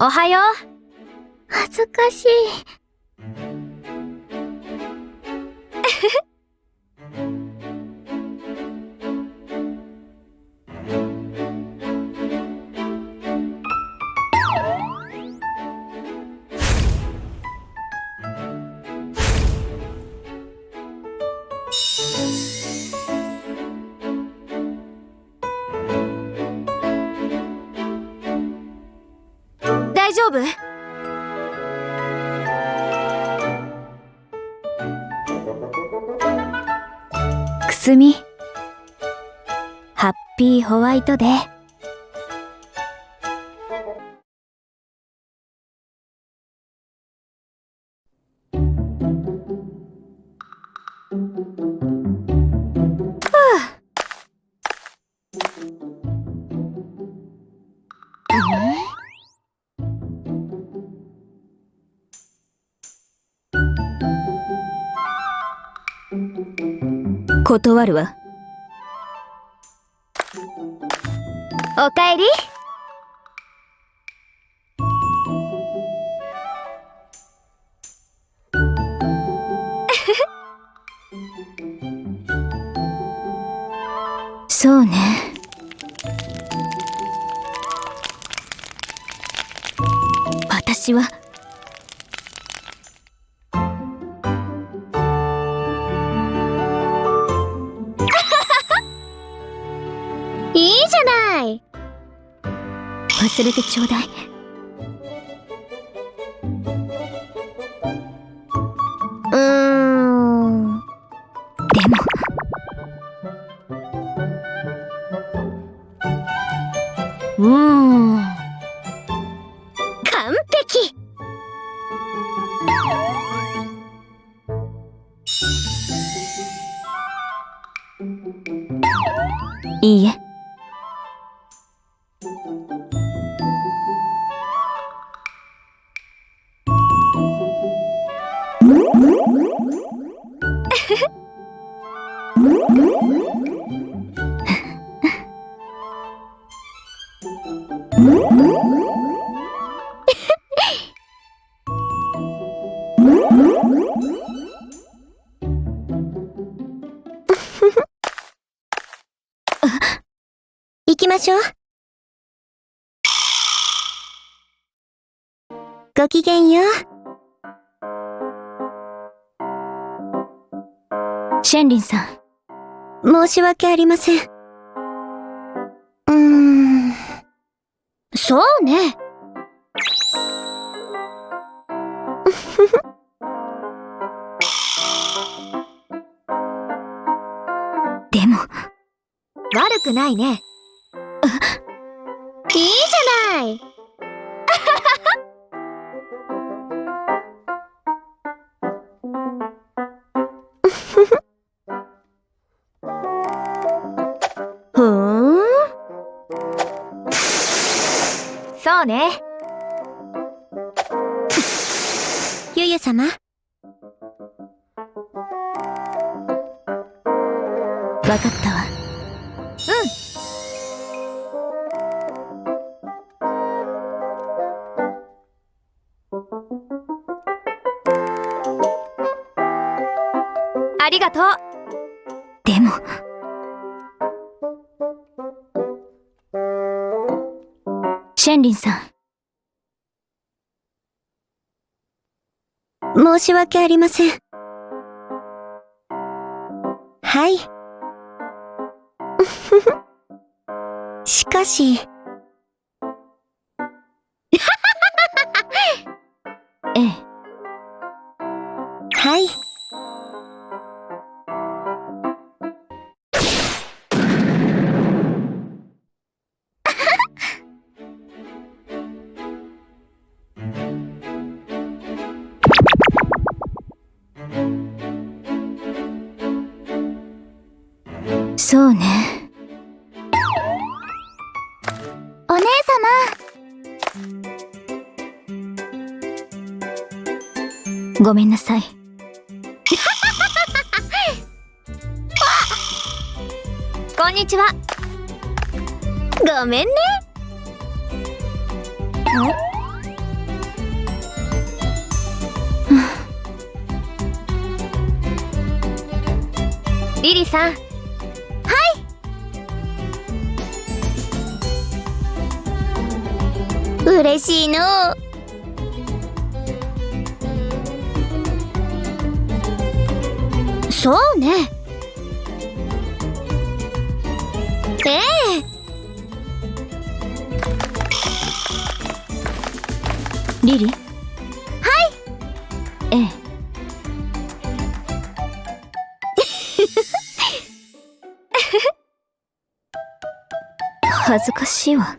おはよう。恥ずかしい。大丈夫？くすみ。ハッピーホワイトデー。断るわ。おかえり。そうね。私はいいじゃない。忘れてちょうだい。でも完璧。いいえ。行きましょう。ごきげんよう。シェンリンさん。申し訳ありません。そうね。でも悪くないね。いいじゃない。そうね。ゆゆ様。わかったわ。ありがとう。でもシェンリンさん。申し訳ありません。はい。しかしええ。はい。そうね。お姉様。ごめんなさい。こんにちは。ごめんね。リさん。嬉しいの。そうね。ええ。リリ？はい。ええ。恥ずかしいわ。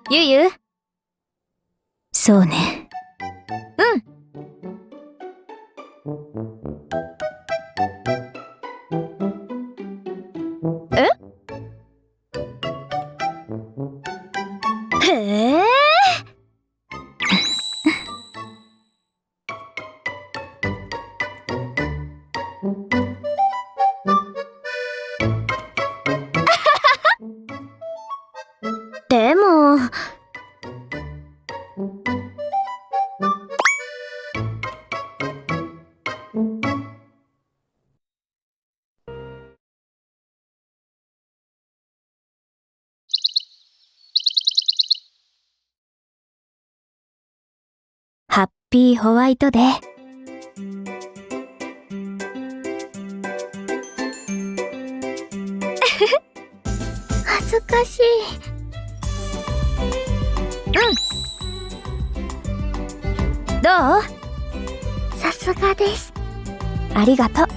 ゆゆ？そうね。うん。え？へえ。でも。ハッピーホワイトデー。恥ずかしい。うん。どう？さすがです。ありがとう。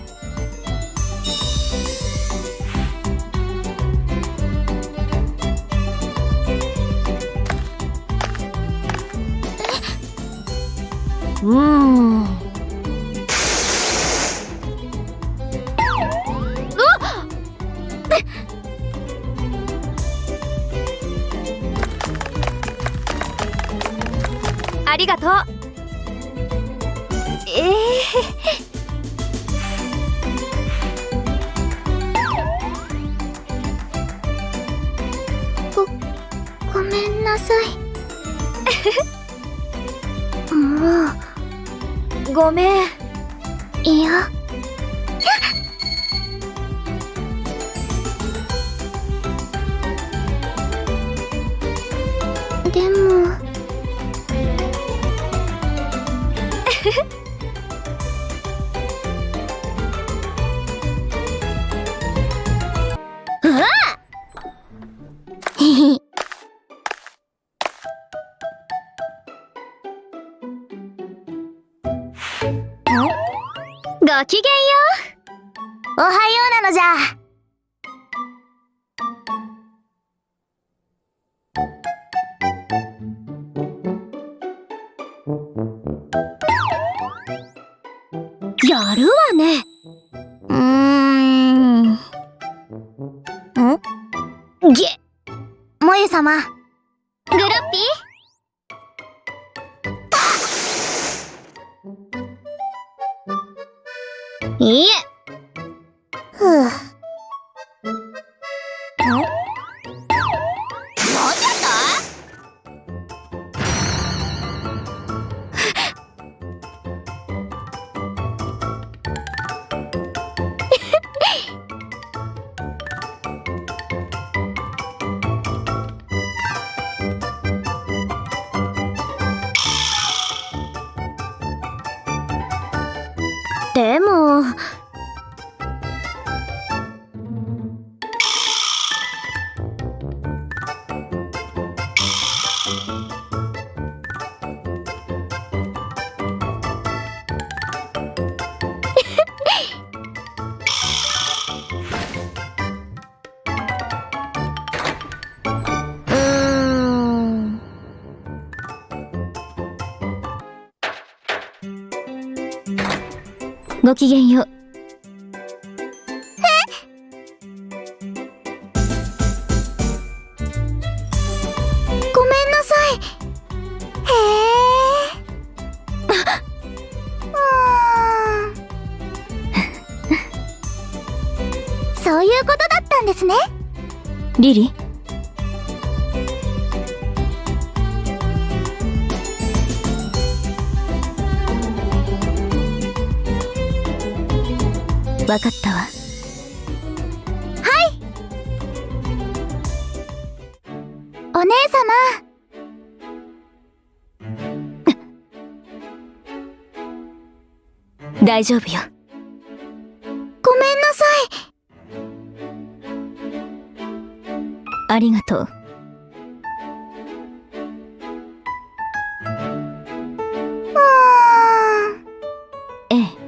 ありがとう。ごめんなさい。もう。ごめん。いや。でも。ごきげんよう。おはようなのじゃ。やるわね。もゆ様。グルッピー？いいえ。ふう。もうちょっでも。ごきげんよう。ごめんなさい。へえ。そういうことだったんですね。リリ？わかったわ。お姉様。大丈夫よ。ごめんなさい。ありがとう。ええ。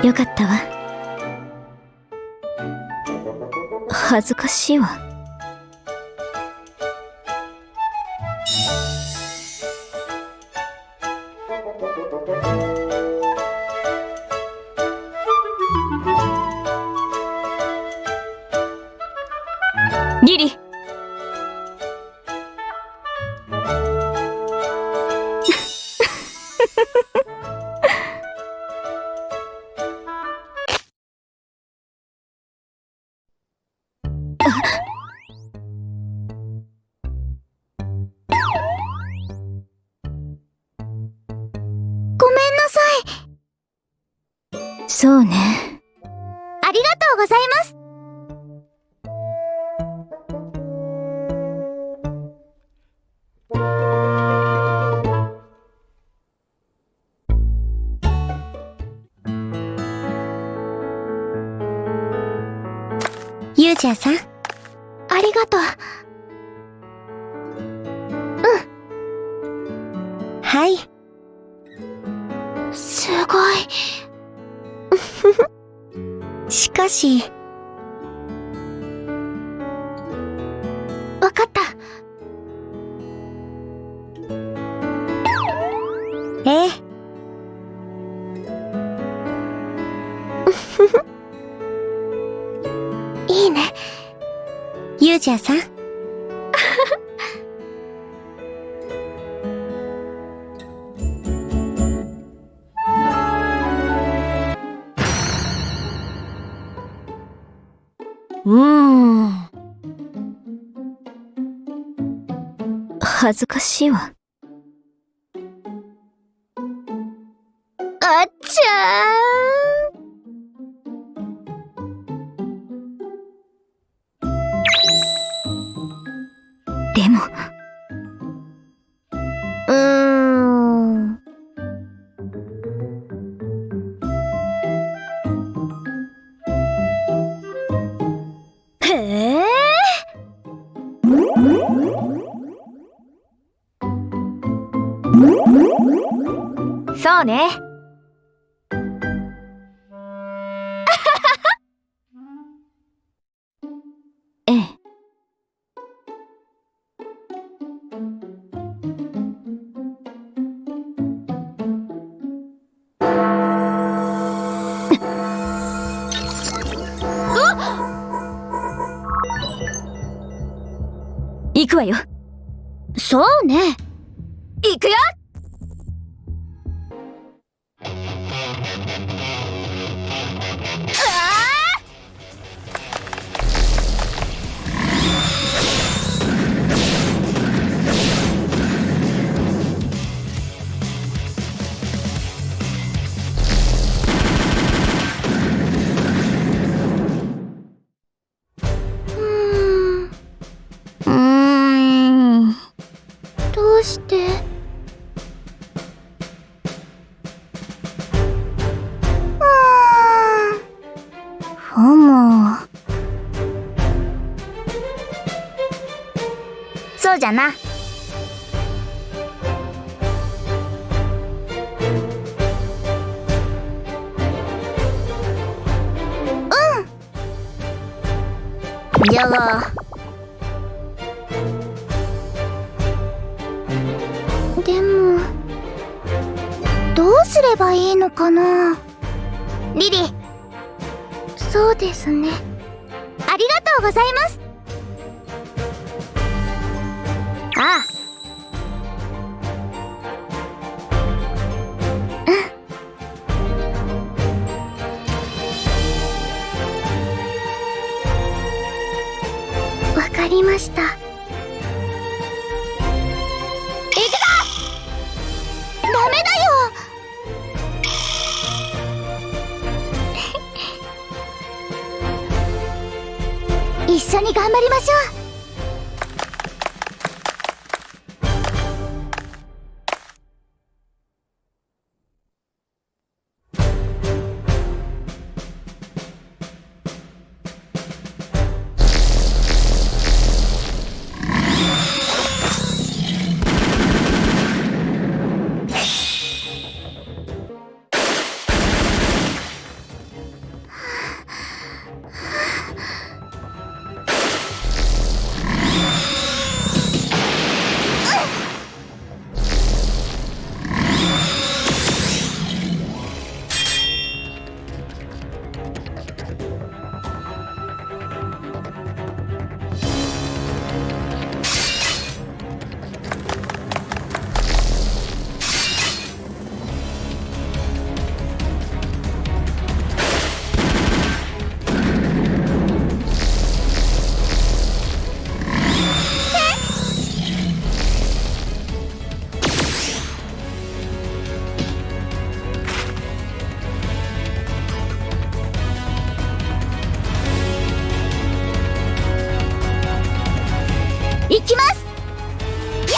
よかったわ。恥ずかしいわ。リリ。ごめんなさい。そうね。ありがとうございます。ユージャーさん、ありがとう。はい。すごい。しかし。わかった。ええ。いいね。ユージャーさん。恥ずかしいわ。あっちゃー。でも。へえ。そうね。ええ。行くわよ。そうね。行くよ。どうして？ふむ。そうじゃな。じゃが。でも、どうすればいいのかな。リリ。そうですね。ありがとうございます。ああ。わかりました。メだよ一緒に頑張りましょう。行きます。や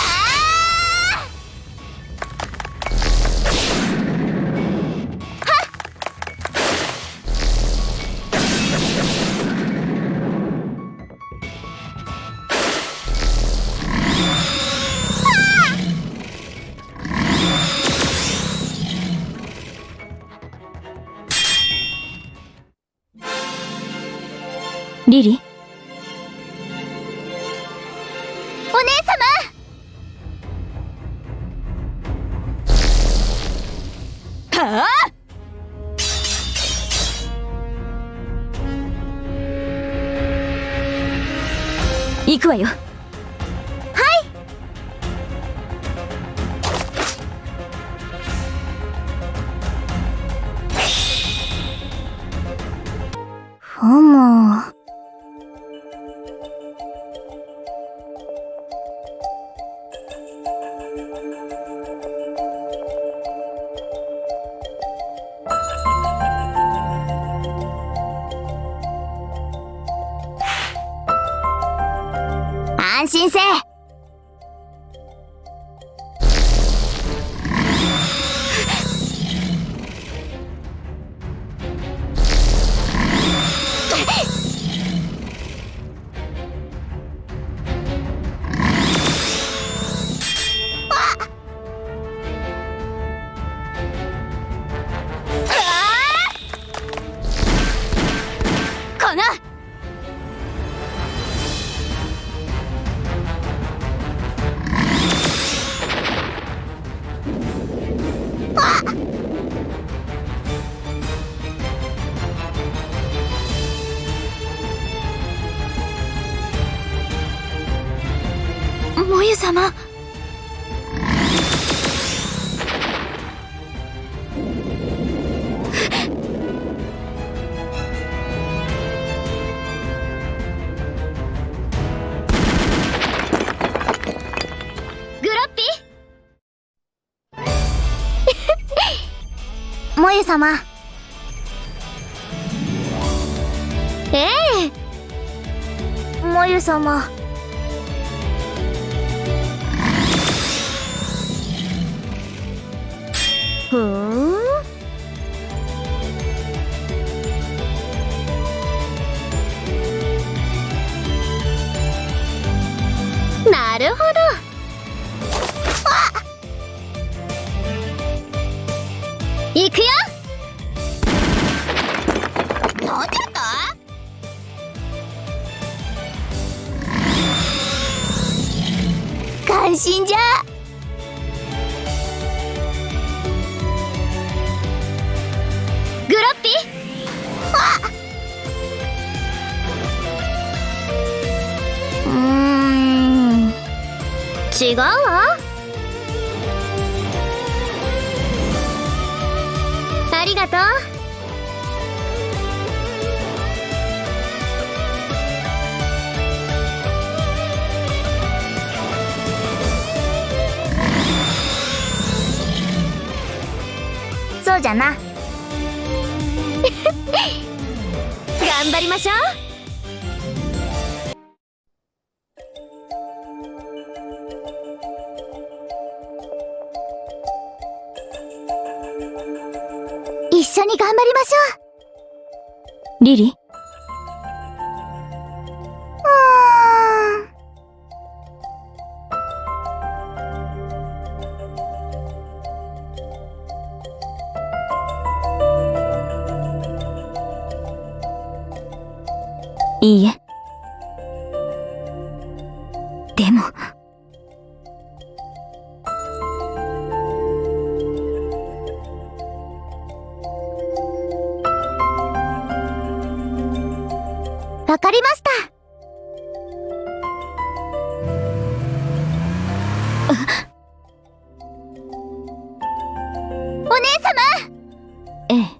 リリ、お姉様。はあ、行くわよ。ふむ。安心せえ。このもゆ様。グロッピもゆ様。ええ、もゆ様。ふん。なるほど。行くよ。なんじゃった？感心じゃ。グロッピ。違うわ。ありがとう。じゃな。頑張りましょう。一緒に頑張りましょリリ、いいえ。でもわかりました。お姉様。ええ。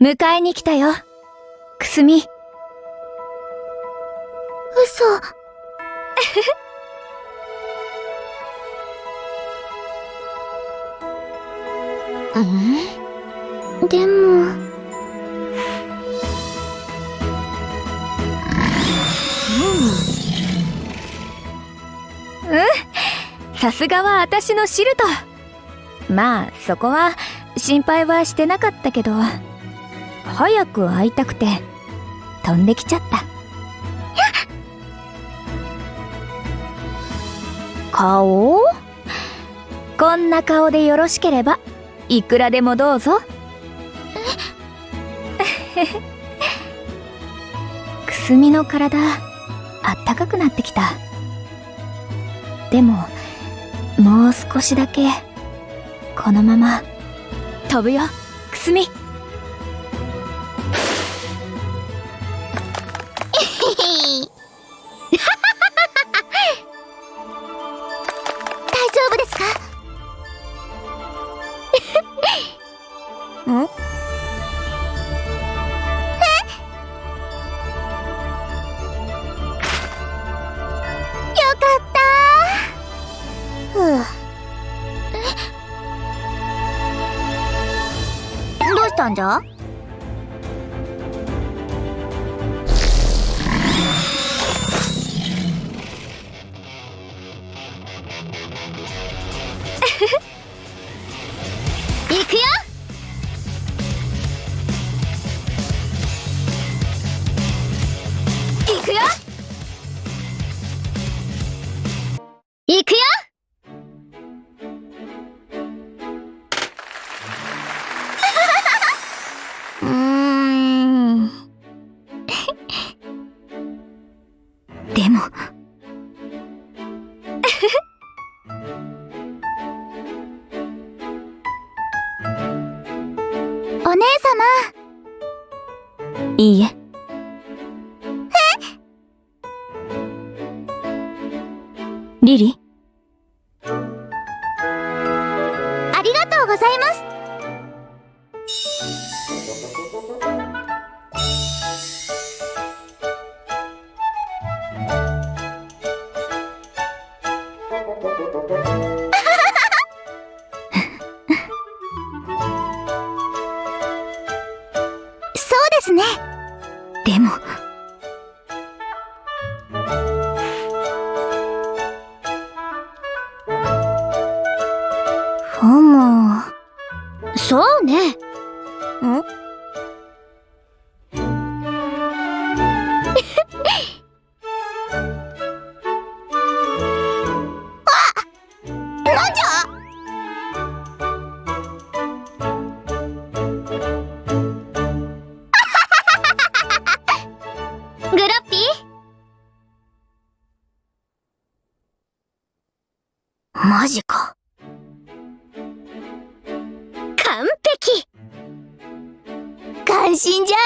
迎えに来たよ、くすみ。嘘。でも。さすがは私のシルト。まあそこは心配はしてなかったけど、早く会いたくて飛んできちゃった。顔？こんな顔でよろしければいくらでもどうぞ。くすみの体あったかくなってきた。でももう少しだけこのまま飛ぶよ、くすみ。大丈夫ですか？ん？よかった。どうしたんじゃ？行くよ。行くよ。行くよ。でもお姉様。いいえ。リリ、ありがとうございます。マジか。完璧。感心じゃ。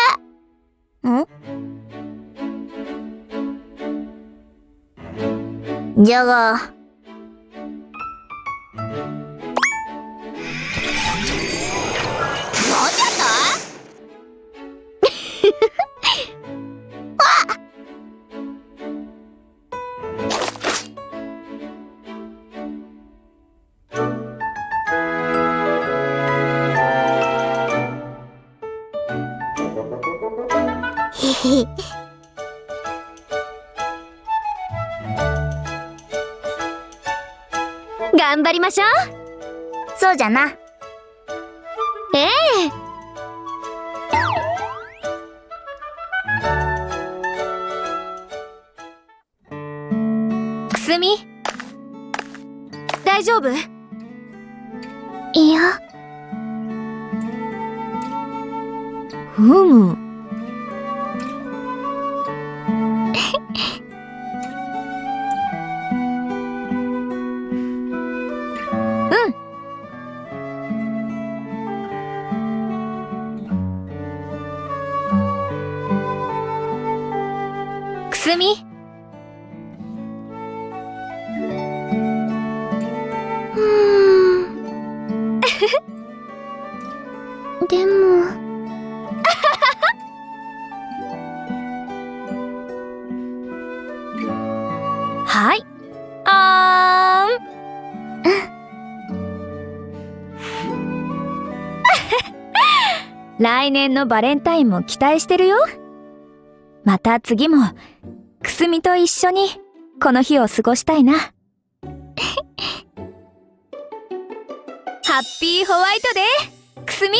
じゃが、もうちょっとへへ。頑張りましょう。そうじゃな。ええ。くすみ、大丈夫？いや。ふむ。くすみ、でも。はい。あーん。来年のバレンタインも期待してるよ。また次もくすみと一緒にこの日を過ごしたいな。ハッピーホワイトデー、くすみ。